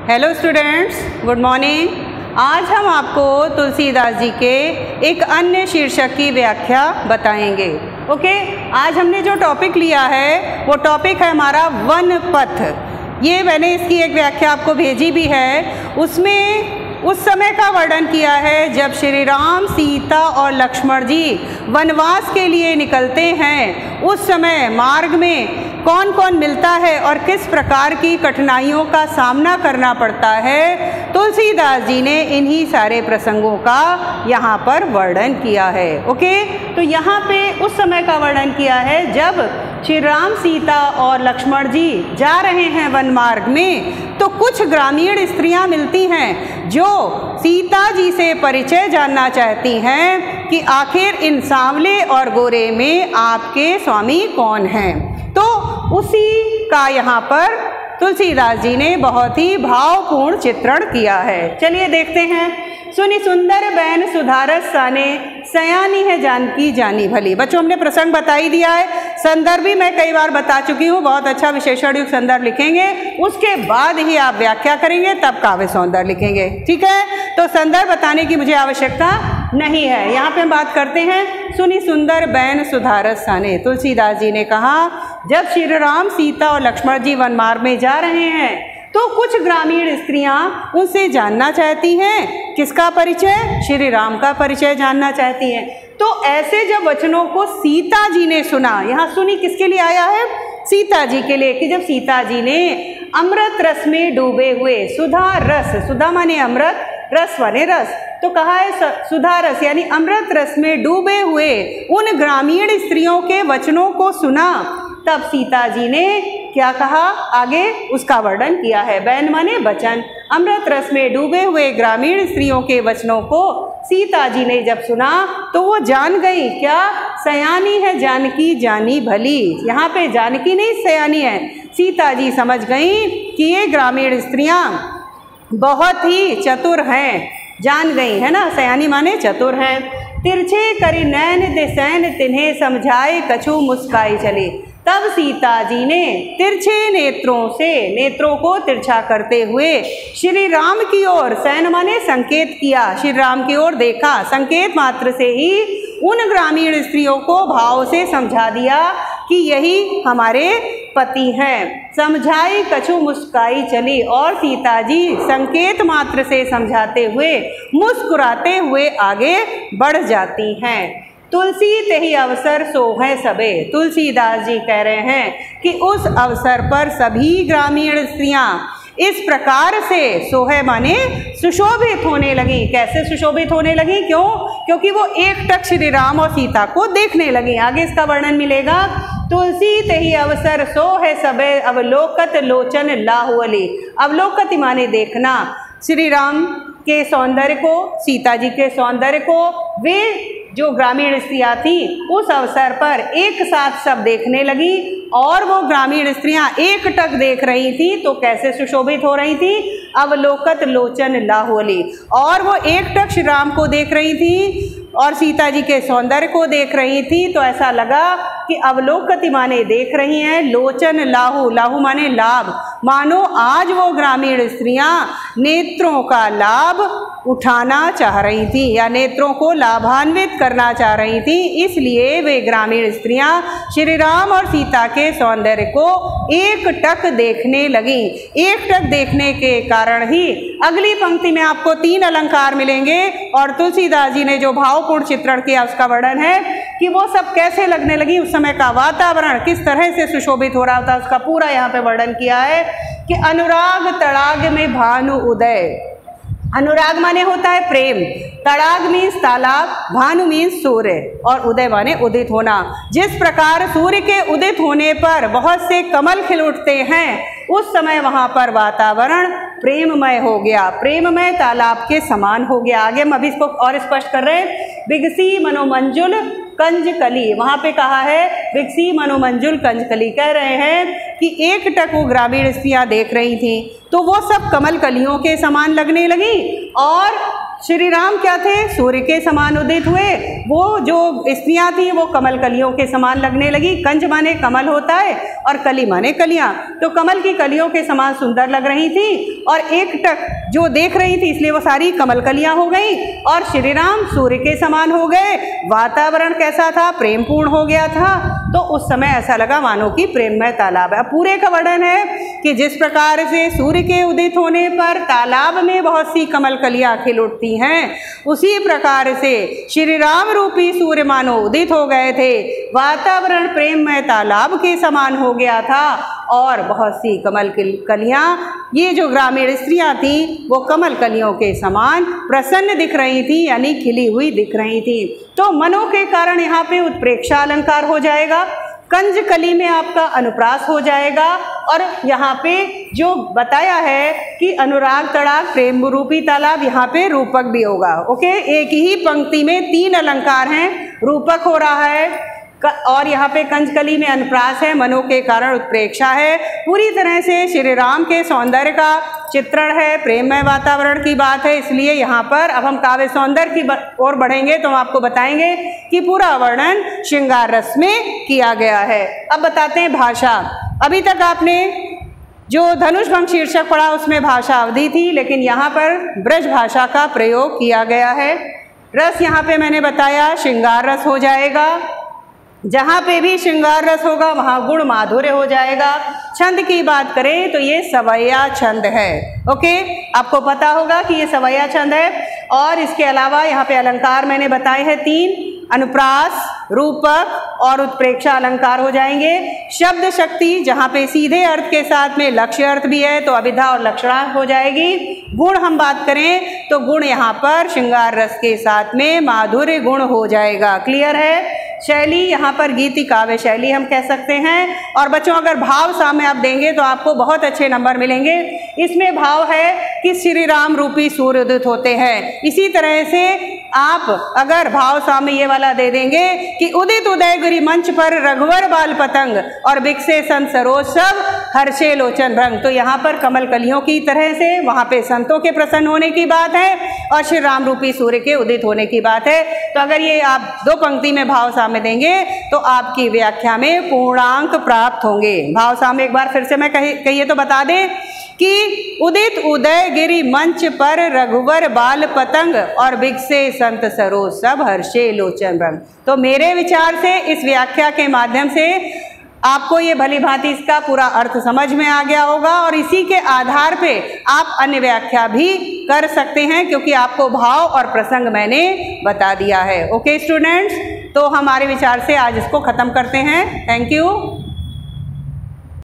Hello students, good morning. आज हम आपको तुलसीदास जी के एक अन्य शीर्षक की व्याख्या बताएंगे। ओके, आज हमने जो टॉपिक लिया है वो टॉपिक है हमारा वन पथ। ये मैंने इसकी एक व्याख्या आपको भेजी भी है। उसमें उस समय का वर्णन किया है जब श्री राम, सीता और लक्ष्मण जी वनवास के लिए निकलते हैं। उस समय मार्ग में कौन कौन मिलता है और किस प्रकार की कठिनाइयों का सामना करना पड़ता है, तुलसीदास जी ने इन्हीं सारे प्रसंगों का यहाँ पर वर्णन किया है। ओके, तो यहाँ पे उस समय का वर्णन किया है जब श्री राम, सीता और लक्ष्मण जी जा रहे हैं वन मार्ग में, तो कुछ ग्रामीण स्त्रियां मिलती हैं जो सीता जी से परिचय जानना चाहती हैं कि आखिर इन सांवले और गोरे में आपके स्वामी कौन हैं। तो उसी का यहाँ पर तुलसीदास जी ने बहुत ही भावपूर्ण चित्रण किया है। चलिए देखते हैं। सुनी सुंदर बैन सुधारस साने, सयानी है जानकी जानी भली। बच्चों, हमने प्रसंग बता ही दिया है, संदर्भ भी मैं कई बार बता चुकी हूँ। बहुत अच्छा विशेषण युक्त संदर्भ लिखेंगे, उसके बाद ही आप व्याख्या करेंगे, तब काव्य सौंदर्य लिखेंगे। ठीक है, तो संदर्भ बताने की मुझे आवश्यकता नहीं है। यहाँ पे हम बात करते हैं सुनी सुंदर बैन सुधारस साने। तुलसीदास जी ने कहा जब श्री राम, सीता और लक्ष्मण जी वन मार्ग में जा रहे हैं तो कुछ ग्रामीण स्त्रियां उनसे जानना चाहती हैं किसका परिचय, श्री राम का परिचय जानना चाहती हैं। तो ऐसे जब वचनों को सीता जी ने सुना, यहाँ सुनी किसके लिए आया है, सीता जी के लिए, कि जब सीता जी ने अमृत रस में डूबे हुए, सुधा रस, सुधा माने अमृत, रस माने रस, तो कहा है सुधा रस यानी अमृत रस में डूबे हुए उन ग्रामीण स्त्रियों के वचनों को सुना, तब सीता जी ने क्या कहा, आगे उसका वर्णन किया है। बैन माने वचन, अमृत रस में डूबे हुए ग्रामीण स्त्रियों के वचनों को सीता जी ने जब सुना तो वो जान गई, क्या, सयानी है जानकी जानी भली। यहाँ पे जानकी नहीं, सयानी है। सीता जी समझ गई कि ये ग्रामीण स्त्रियां बहुत ही चतुर हैं, जान गई है ना, सयानी माने चतुर हैं। तिरछे करी नैन दिसैन तिन्हें समझाए कछु मुस्काई चली। तब सीता जी ने तिरछे नेत्रों से, नेत्रों को तिरछा करते हुए श्री राम की ओर, सैन माने संकेत किया, श्री राम की ओर देखा, संकेत मात्र से ही उन ग्रामीण स्त्रियों को भाव से समझा दिया कि यही हमारे पति हैं। समझाई कछु मुस्काई चली, और सीता जी संकेत मात्र से समझाते हुए, मुस्कुराते हुए आगे बढ़ जाती हैं। तुलसी तेहि अवसर सोहै सबे। तुलसीदास जी कह रहे हैं कि उस अवसर पर सभी ग्रामीण स्त्रियां इस प्रकार से, सोहै माने सुशोभित होने लगी। कैसे सुशोभित होने लगी, क्यों, क्योंकि वो एकटक श्री राम और सीता को देखने लगी। आगे इसका वर्णन मिलेगा। तुलसी तेहि अवसर सोहै सबे, अवलोकत लोचन लाहुअली। अवलोकत माने देखना, श्री राम के सौंदर्य को, सीता जी के सौंदर्य को वे जो ग्रामीण स्त्रियां थी उस अवसर पर एक साथ सब देखने लगी, और वो ग्रामीण स्त्रियां एकटक देख रही थी तो कैसे सुशोभित हो रही थी, अवलोकत लोचन लाहोली। और वो एकटक श्री राम को देख रही थी और सीता जी के सौंदर्य को देख रही थी, तो ऐसा लगा कि अवलोकति माने देख रही हैं, लोचन लाहू, लाहू माने लाभ, मानो आज वो ग्रामीण स्त्रियां नेत्रों का लाभ उठाना चाह रही थी या नेत्रों को लाभान्वित करना चाह रही थी। इसलिए वे ग्रामीण स्त्रियां श्री राम और सीता के सौंदर्य को एकटक देखने लगी। एकटक देखने के कारण ही अगली पंक्ति में आपको 3 अलंकार मिलेंगे, और तुलसीदास जी ने जो भावपूर्ण चित्रण किया उसका वर्णन है कि वो सब कैसे लगने लगी, उस समय का वातावरण किस तरह से सुशोभित हो रहा था, उसका पूरा यहाँ पे वर्णन किया है कि अनुराग तड़ाग में भानु उदय। अनुराग माने होता है प्रेम, तड़ाग मीन्स तालाब, भानु मीन्स सूर्य, और उदय माने उदित होना। जिस प्रकार सूर्य के उदित होने पर बहुत से कमल खिल उठते हैं, उस समय वहाँ पर वातावरण प्रेममय हो गया, प्रेममय तालाब के समान हो गया। आगे हम अभी इसको और स्पष्ट कर रहे हैं। बिगसी मनोमंजुल कंजकली, वहाँ पे कहा है बिगसी मनोमंजुल कंजकली, कह रहे हैं कि एकटक वो ग्रामीण स्त्रियाँ देख रही थी तो वो सब कमल कलियों के समान लगने लगी, और श्री राम क्या थे, सूर्य के समान उदित हुए। वो जो स्त्रियां थी वो कमल कलियों के समान लगने लगी। कंज माने कमल होता है और कली माने कलियां, तो कमल की कलियों के समान सुंदर लग रही थी और एक टक जो देख रही थी इसलिए वो सारी कमल कलियां हो गई और श्री राम सूर्य के समान हो गए। वातावरण कैसा था, प्रेमपूर्ण हो गया था। तो उस समय ऐसा लगा मानो कि प्रेममय तालाब है। पूरे का वर्णन है कि जिस प्रकार से सूर्य के उदित होने पर तालाब में बहुत सी कमल कलियां खिल उठती हैं, उसी प्रकार से श्री राम रूपी सूर्य मानो उदित हो गए थे। वातावरण प्रेममय तालाब के समान हो गया था और बहुत सी कमल कलियां, ये जो ग्रामीण स्त्रियां थी वो कमल कलियों के समान प्रसन्न दिख रही थी, यानी खिली हुई दिख रही थी। तो मनो के कारण यहाँ पे उत्प्रेक्षा अलंकार हो जाएगा, कंज कली में आपका अनुप्रास हो जाएगा और यहाँ पे जो बताया है कि अनुराग तड़ाग प्रेम रूपी तालाब, यहाँ पे रूपक भी होगा। ओके, एक ही पंक्ति में 3 अलंकार हैं, रूपक हो रहा है और यहाँ पे कंजकली में अनुप्रास है, मनो के कारण उत्प्रेक्षा है। पूरी तरह से श्री राम के सौंदर्य का चित्रण है, प्रेममय वातावरण की बात है। इसलिए यहाँ पर अब हम काव्य सौंदर्य की ओर बढ़ेंगे तो हम आपको बताएंगे कि पूरा वर्णन श्रृंगार रस में किया गया है। अब बताते हैं भाषा। अभी तक आपने जो धनुष भंग शीर्षक पढ़ा उसमें भाषा अवधि थी, लेकिन यहाँ पर ब्रज भाषा का प्रयोग किया गया है। रस यहाँ पे मैंने बताया श्रृंगार रस हो जाएगा। जहाँ पे भी श्रृंगार रस होगा वहाँ गुण माधुर्य हो जाएगा। छंद की बात करें तो ये सवैया छंद है। ओके, आपको पता होगा कि ये सवैया छंद है। और इसके अलावा यहाँ पे अलंकार मैंने बताए हैं 3, अनुप्रास, रूपक और उत्प्रेक्षा अलंकार हो जाएंगे। शब्द शक्ति जहाँ पे सीधे अर्थ के साथ में लक्ष्य अर्थ भी है तो अभिधा और लक्षणार्थ हो जाएगी। गुण हम बात करें तो गुण यहाँ पर श्रृंगार रस के साथ में माधुर्य गुण हो जाएगा। क्लियर है। शैली यहाँ पर गीति काव्य शैली हम कह सकते हैं। और बच्चों अगर भाव सामने आप देंगे तो आपको बहुत अच्छे नंबर मिलेंगे। इसमें भाव है कि श्री राम रूपी सूर्य उदित होते हैं। इसी तरह से आप अगर भाव सामने ये वाला दे देंगे कि उदित उदयगिरि मंच पर रघुवर बाल पतंग और बिकसे संत सरोज सब हर्षे लोचन भंग, तो यहाँ पर कमल कलियों की तरह से वहाँ पे संतों के प्रसन्न होने की बात है और श्री राम रूपी सूर्य के उदित होने की बात है। तो अगर ये आप 2 पंक्ति में भाव सामने देंगे तो आपकी व्याख्या में पूर्णांक प्राप्त होंगे। भाव सामने एक बार फिर से मैं कहिए तो बता दें कि उदित उदयगिरि मंच पर रघुवर बाल पतंग और बिकसे संत सरोज सब हर्षे लोचन भंग। तो मेरे विचार से इस व्याख्या के माध्यम से आपको ये भली भांति इसका पूरा अर्थ समझ में आ गया होगा और इसी के आधार पे आप अन्य व्याख्या भी कर सकते हैं, क्योंकि आपको भाव और प्रसंग मैंने बता दिया है। ओके स्टूडेंट्स, तो हमारे विचार से आज इसको खत्म करते हैं। Thank you.